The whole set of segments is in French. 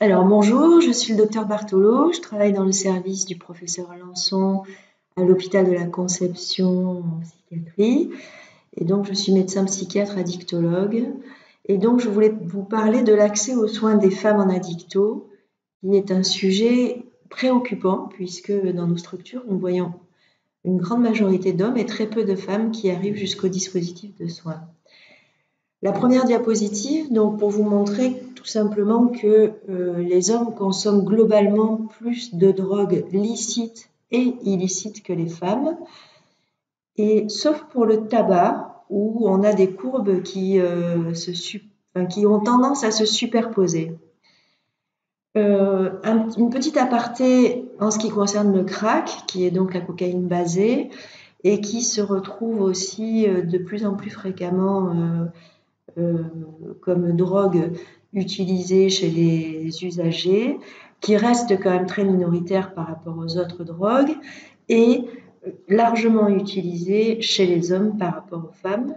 Alors bonjour, je suis le docteur Bartolo, je travaille dans le service du professeur Lançon à l'hôpital de la Conception en psychiatrie et donc je suis médecin psychiatre addictologue et donc je voulais vous parler de l'accès aux soins des femmes en addicto qui est un sujet préoccupant puisque dans nos structures nous voyons une grande majorité d'hommes et très peu de femmes qui arrivent jusqu'au dispositif de soins. La première diapositive, donc pour vous montrer tout simplement que les hommes consomment globalement plus de drogues licites et illicites que les femmes, et sauf pour le tabac, où on a des courbes qui ont tendance à se superposer. Une petite aparté en ce qui concerne le crack, qui est donc la cocaïne basée, et qui se retrouve aussi de plus en plus fréquemment comme drogue utilisée chez les usagers, qui reste quand même très minoritaire par rapport aux autres drogues, et largement utilisée chez les hommes par rapport aux femmes.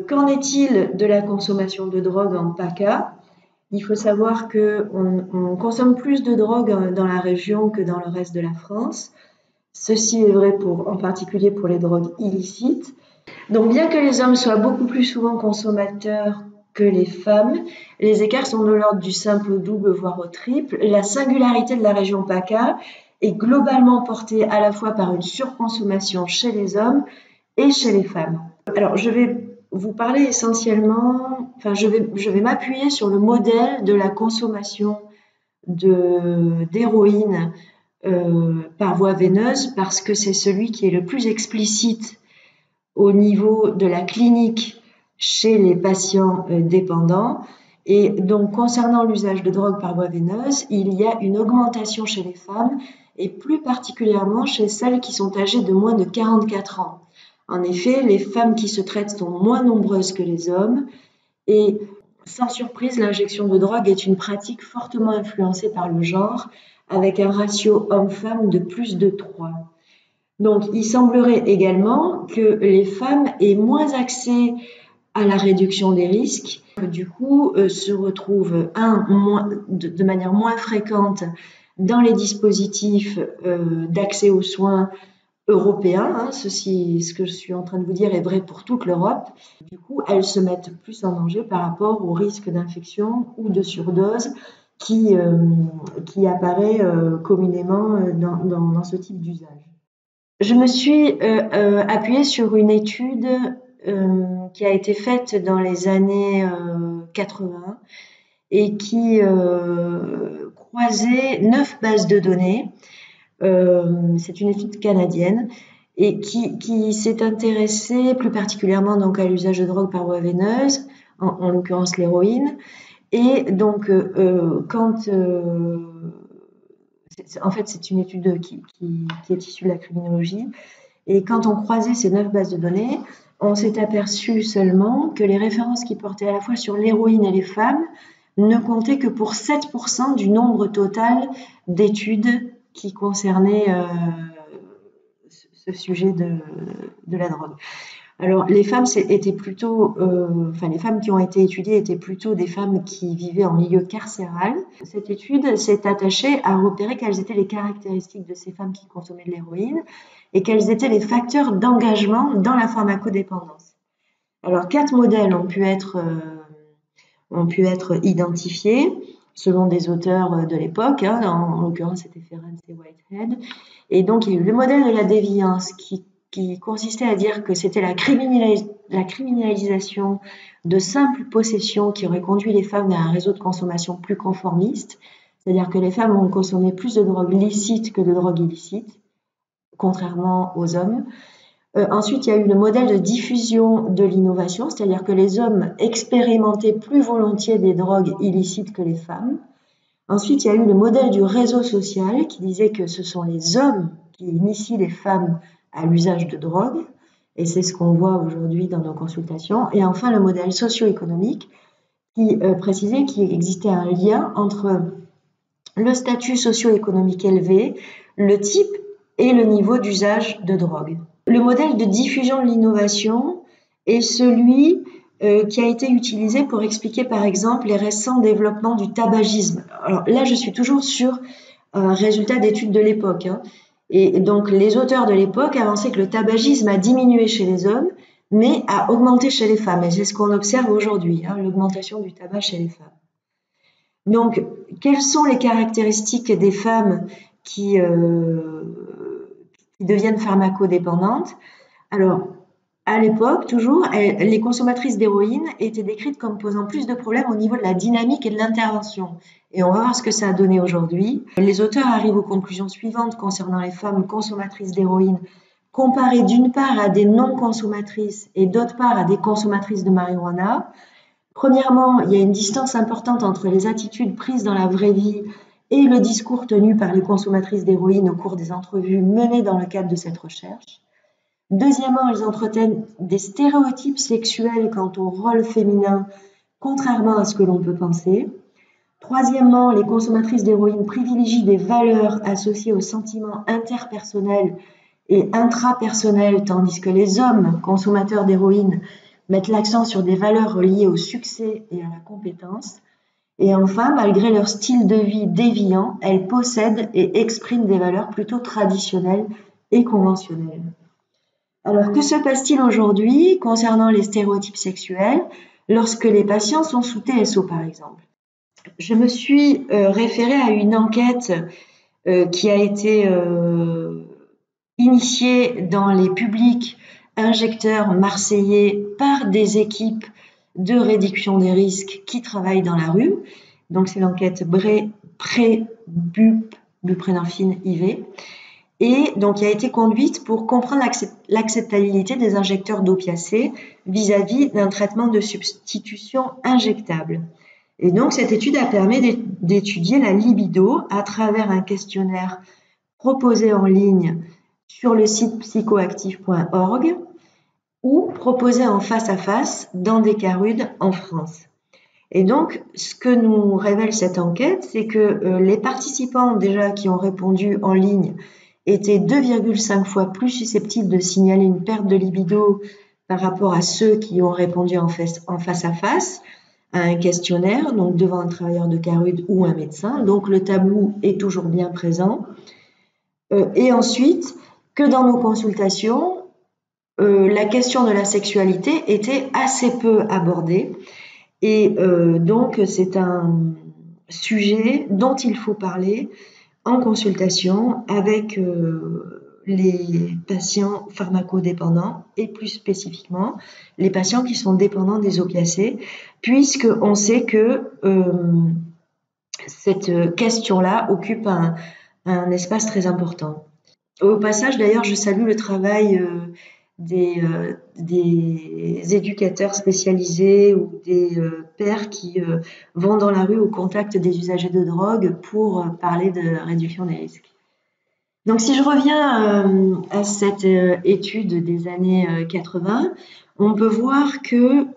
Qu'en est-il de la consommation de drogue en PACA? Il faut savoir qu'on consomme plus de drogue dans la région que dans le reste de la France. Ceci est vrai en particulier pour les drogues illicites. Donc, bien que les hommes soient beaucoup plus souvent consommateurs que les femmes, les écarts sont de l'ordre du simple au double, voire au triple. La singularité de la région PACA est globalement portée à la fois par une surconsommation chez les hommes et chez les femmes. Alors, je vais vous parler essentiellement, je vais m'appuyer sur le modèle de la consommation d'héroïne par voie veineuse parce que c'est celui qui est le plus explicite au niveau de la clinique chez les patients dépendants. Et donc, concernant l'usage de drogue par voie veineuse, il y a une augmentation chez les femmes et plus particulièrement chez celles qui sont âgées de moins de 44 ans. En effet, les femmes qui se traitent sont moins nombreuses que les hommes et sans surprise, l'injection de drogue est une pratique fortement influencée par le genre avec un ratio homme-femme de plus de 3. Donc, il semblerait également que les femmes aient moins accès à la réduction des risques, du coup se retrouvent de manière moins fréquente dans les dispositifs d'accès aux soins européens. Ce que je suis en train de vous dire est vrai pour toute l'Europe. Du coup, elles se mettent plus en danger par rapport au risque d'infection ou de surdose qui apparaît communément dans ce type d'usage. Je me suis appuyée sur une étude qui a été faite dans les années 80 et qui croisait 9 bases de données. C'est une étude canadienne et qui s'est intéressée plus particulièrement donc à l'usage de drogue par voie veineuse, en l'occurrence l'héroïne. Et donc, en fait, c'est une étude qui est issue de la criminologie. Et quand on croisait ces 9 bases de données, on s'est aperçu seulement que les références qui portaient à la fois sur l'héroïne et les femmes ne comptaient que pour 7% du nombre total d'études qui concernaient ce sujet de la drogue. Alors, les femmes étaient plutôt, les femmes qui ont été étudiées étaient plutôt des femmes qui vivaient en milieu carcéral. Cette étude s'est attachée à repérer quelles étaient les caractéristiques de ces femmes qui consommaient de l'héroïne et quels étaient les facteurs d'engagement dans la pharmacodépendance. Alors, 4 modèles ont pu être identifiés selon des auteurs de l'époque, en l'occurrence c'était Ferencz et Whitehead. Et donc, il y a eu le modèle de la déviance qui consistait à dire que c'était la criminalisation de simples possessions qui aurait conduit les femmes vers un réseau de consommation plus conformiste, c'est-à-dire que les femmes ont consommé plus de drogue licite que de drogue illicite, contrairement aux hommes. Ensuite, il y a eu le modèle de diffusion de l'innovation, c'est-à-dire que les hommes expérimentaient plus volontiers des drogues illicites que les femmes. Ensuite, il y a eu le modèle du réseau social qui disait que ce sont les hommes qui initient les femmes à l'usage de drogue, et c'est ce qu'on voit aujourd'hui dans nos consultations. Et enfin, le modèle socio-économique qui précisait qu'il existait un lien entre le statut socio-économique élevé, le type et le niveau d'usage de drogue. Le modèle de diffusion de l'innovation est celui qui a été utilisé pour expliquer par exemple les récents développements du tabagisme. Alors là, je suis toujours sur un résultat d'études de l'époque, hein. Et donc les auteurs de l'époque avançaient que le tabagisme a diminué chez les hommes, mais a augmenté chez les femmes. Et c'est ce qu'on observe aujourd'hui, hein, l'augmentation du tabac chez les femmes. Donc, quelles sont les caractéristiques des femmes qui deviennent pharmacodépendantes? Alors, à l'époque, toujours, les consommatrices d'héroïne étaient décrites comme posant plus de problèmes au niveau de la dynamique et de l'intervention. Et on va voir ce que ça a donné aujourd'hui. Les auteurs arrivent aux conclusions suivantes concernant les femmes consommatrices d'héroïne, comparées d'une part à des non-consommatrices et d'autre part à des consommatrices de marijuana. Premièrement, il y a une distance importante entre les attitudes prises dans la vraie vie et le discours tenu par les consommatrices d'héroïne au cours des entrevues menées dans le cadre de cette recherche. Deuxièmement, elles entretiennent des stéréotypes sexuels quant au rôle féminin, contrairement à ce que l'on peut penser. Troisièmement, les consommatrices d'héroïne privilégient des valeurs associées aux sentiments interpersonnels et intrapersonnels, tandis que les hommes consommateurs d'héroïne mettent l'accent sur des valeurs reliées au succès et à la compétence. Et enfin, malgré leur style de vie déviant, elles possèdent et expriment des valeurs plutôt traditionnelles et conventionnelles. Alors, que se passe-t-il aujourd'hui concernant les stéréotypes sexuels lorsque les patients sont sous TSO, par exemple? Je me suis référée à une enquête qui a été initiée dans les publics injecteurs marseillais par des équipes de réduction des risques qui travaillent dans la rue. Donc, c'est l'enquête buprenorphine IV. Et donc, il a été conduite pour comprendre l'acceptabilité des injecteurs d'opiacés vis-à-vis d'un traitement de substitution injectable. Et donc, cette étude a permis d'étudier la libido à travers un questionnaire proposé en ligne sur le site psychoactive.org ou proposé en face à face dans des carudes en France. Et donc, ce que nous révèle cette enquête, c'est que les participants déjà qui ont répondu en ligne étaient 2,5 fois plus susceptibles de signaler une perte de libido par rapport à ceux qui ont répondu en face à face à un questionnaire, donc devant un travailleur de carude ou un médecin. Donc le tabou est toujours bien présent. Et ensuite, que dans nos consultations, la question de la sexualité était assez peu abordée. Et donc c'est un sujet dont il faut parler en consultation avec les patients pharmacodépendants et plus spécifiquement les patients qui sont dépendants des opiacés, puisqu'on sait que cette question-là occupe un espace très important. Au passage, d'ailleurs, je salue le travail des éducateurs spécialisés ou des pères qui vont dans la rue au contact des usagers de drogue pour parler de réduction des risques. Donc, si je reviens à cette étude des années 80, on peut voir que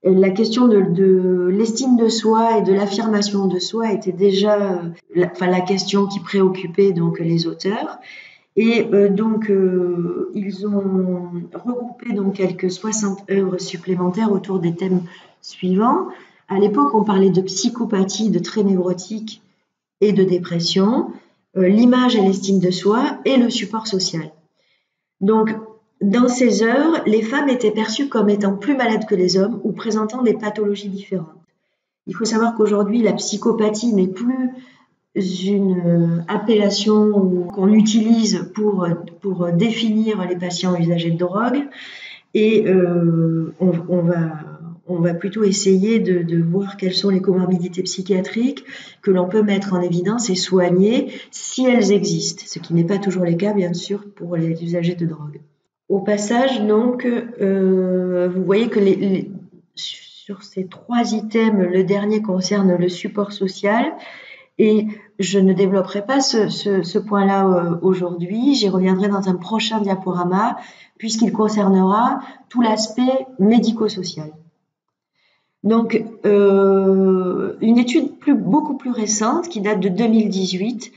la question de l'estime de soi et de l'affirmation de soi était déjà la question qui préoccupait donc les auteurs. Et donc, ils ont regroupé donc quelques 60 œuvres supplémentaires autour des thèmes suivants. À l'époque, on parlait de psychopathie, de traits névrotiques et de dépression, l'image et l'estime de soi et le support social. Donc, dans ces œuvres, les femmes étaient perçues comme étant plus malades que les hommes ou présentant des pathologies différentes. Il faut savoir qu'aujourd'hui, la psychopathie n'est plus une appellation qu'on utilise pour définir les patients usagers de drogue et on va plutôt essayer de voir quelles sont les comorbidités psychiatriques que l'on peut mettre en évidence et soigner si elles existent, ce qui n'est pas toujours le cas bien sûr pour les usagers de drogue. Au passage, donc, vous voyez que sur ces 3 items, le dernier concerne le support social et je ne développerai pas ce point-là aujourd'hui, j'y reviendrai dans un prochain diaporama puisqu'il concernera tout l'aspect médico-social. Donc, une étude beaucoup plus récente qui date de 2018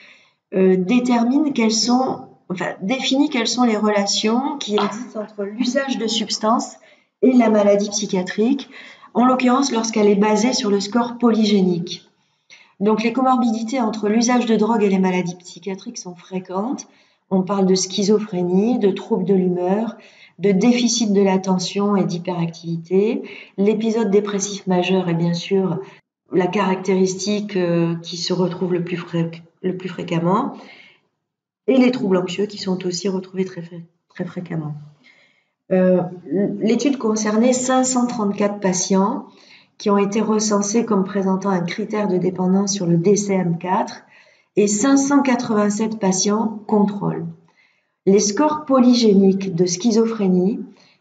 définit quelles sont les relations qui existent entre l'usage de substances et la maladie psychiatrique, en l'occurrence lorsqu'elle est basée sur le score polygénique. Donc les comorbidités entre l'usage de drogue et les maladies psychiatriques sont fréquentes. On parle de schizophrénie, de troubles de l'humeur, de déficit de l'attention et d'hyperactivité. L'épisode dépressif majeur est bien sûr la caractéristique qui se retrouve le plus fréquemment, et les troubles anxieux qui sont aussi retrouvés très fréquemment. L'étude concernait 534 patients qui ont été recensés comme présentant un critère de dépendance sur le DCM4 et 587 patients contrôle. Les scores polygéniques de schizophrénie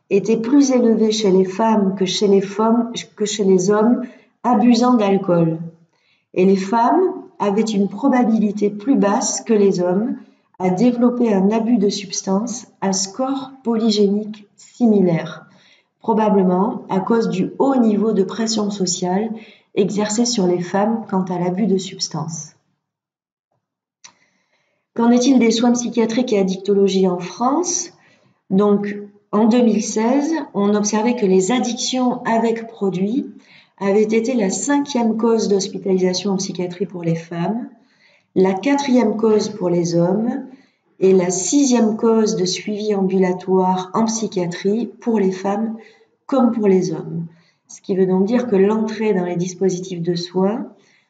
étaient plus élevés chez les femmes que chez les hommes abusant d'alcool. Et les femmes avaient une probabilité plus basse que les hommes à développer un abus de substance à score polygénique similaire, probablement à cause du haut niveau de pression sociale exercé sur les femmes quant à l'abus de substances. Qu'en est-il des soins psychiatriques et addictologie en France? Donc, en 2016, on observait que les addictions avec produits avaient été la 5e cause d'hospitalisation en psychiatrie pour les femmes, la 4e cause pour les hommes et la 6e cause de suivi ambulatoire en psychiatrie pour les femmes comme pour les hommes. Ce qui veut donc dire que l'entrée dans les dispositifs de soins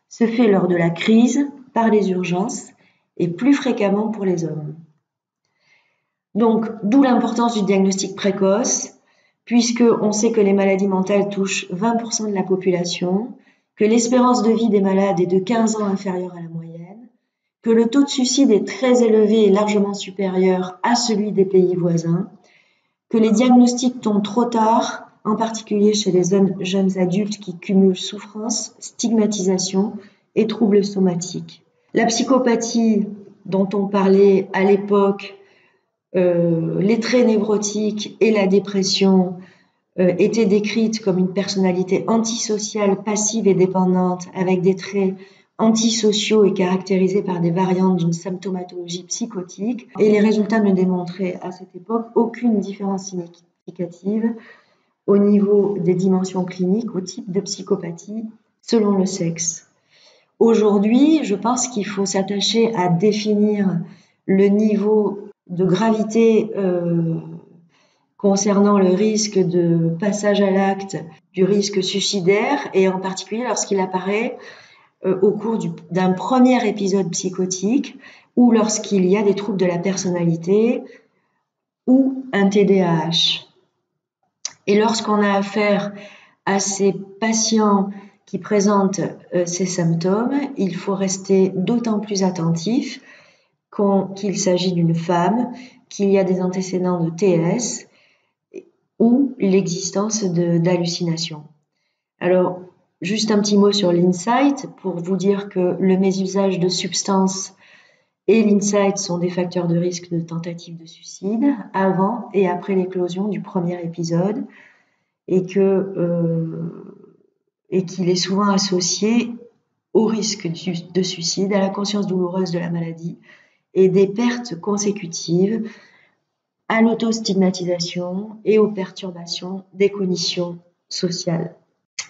se fait lors de la crise, par les urgences et plus fréquemment pour les hommes. Donc, d'où l'importance du diagnostic précoce, puisqu'on sait que les maladies mentales touchent 20% de la population, que l'espérance de vie des malades est de 15 ans inférieure à la moyenne, que le taux de suicide est très élevé et largement supérieur à celui des pays voisins, que les diagnostics tombent trop tard, en particulier chez les jeunes adultes qui cumulent souffrance, stigmatisation et troubles somatiques. La psychopathie dont on parlait à l'époque, les traits névrotiques et la dépression étaient décrites comme une personnalité antisociale, passive et dépendante avec des traits antisociaux et caractérisés par des variantes d'une symptomatologie psychotique. Et les résultats ne démontraient à cette époque aucune différence significative au niveau des dimensions cliniques, au type de psychopathie, selon le sexe. Aujourd'hui, je pense qu'il faut s'attacher à définir le niveau de gravité concernant le risque de passage à l'acte, du risque suicidaire, et en particulier lorsqu'il apparaît au cours d'un premier épisode psychotique ou lorsqu'il y a des troubles de la personnalité ou un TDAH. Et lorsqu'on a affaire à ces patients qui présentent ces symptômes, il faut rester d'autant plus attentif qu'il s'agit d'une femme, qu'il y a des antécédents de TS ou l'existence d'hallucinations. Alors, juste un petit mot sur l'insight pour vous dire que le mésusage de substances et l'insight sont des facteurs de risque de tentative de suicide avant et après l'éclosion du premier épisode et qu'il est souvent associé au risque de suicide, à la conscience douloureuse de la maladie et des pertes consécutives à l'autostigmatisation et aux perturbations des cognitions sociales.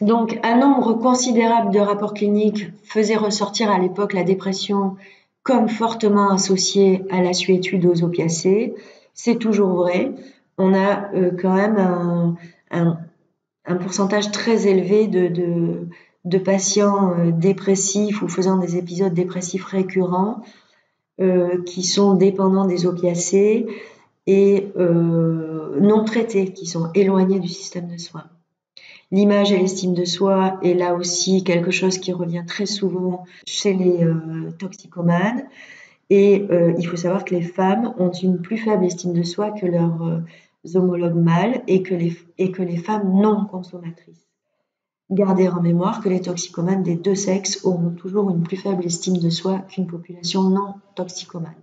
Donc, un nombre considérable de rapports cliniques faisait ressortir à l'époque la dépression comme fortement associée à la suétude aux opiacés. C'est toujours vrai. On a quand même un pourcentage très élevé de patients dépressifs ou faisant des épisodes dépressifs récurrents qui sont dépendants des opiacés et non traités, qui sont éloignés du système de soins. L'image et l'estime de soi est là aussi quelque chose qui revient très souvent chez les toxicomanes. Et il faut savoir que les femmes ont une plus faible estime de soi que leurs homologues mâles et que les femmes non consommatrices. Gardez en mémoire que les toxicomanes des deux sexes auront toujours une plus faible estime de soi qu'une population non toxicomane.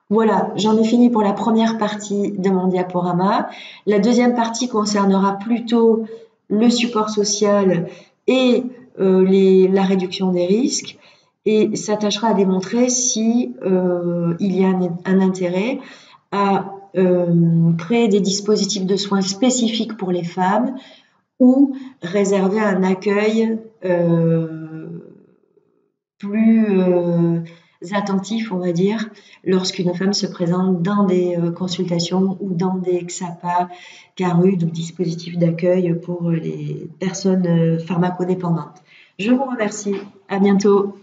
Voilà, j'en ai fini pour la première partie de mon diaporama. La deuxième partie concernera plutôt le support social et la réduction des risques et s'attachera à démontrer si il y a un intérêt à créer des dispositifs de soins spécifiques pour les femmes ou réserver un accueil plus attentif, on va dire, lorsqu'une femme se présente dans des consultations ou dans des XAPA, CARU, donc dispositifs d'accueil pour les personnes pharmacodépendantes. Je vous remercie. À bientôt.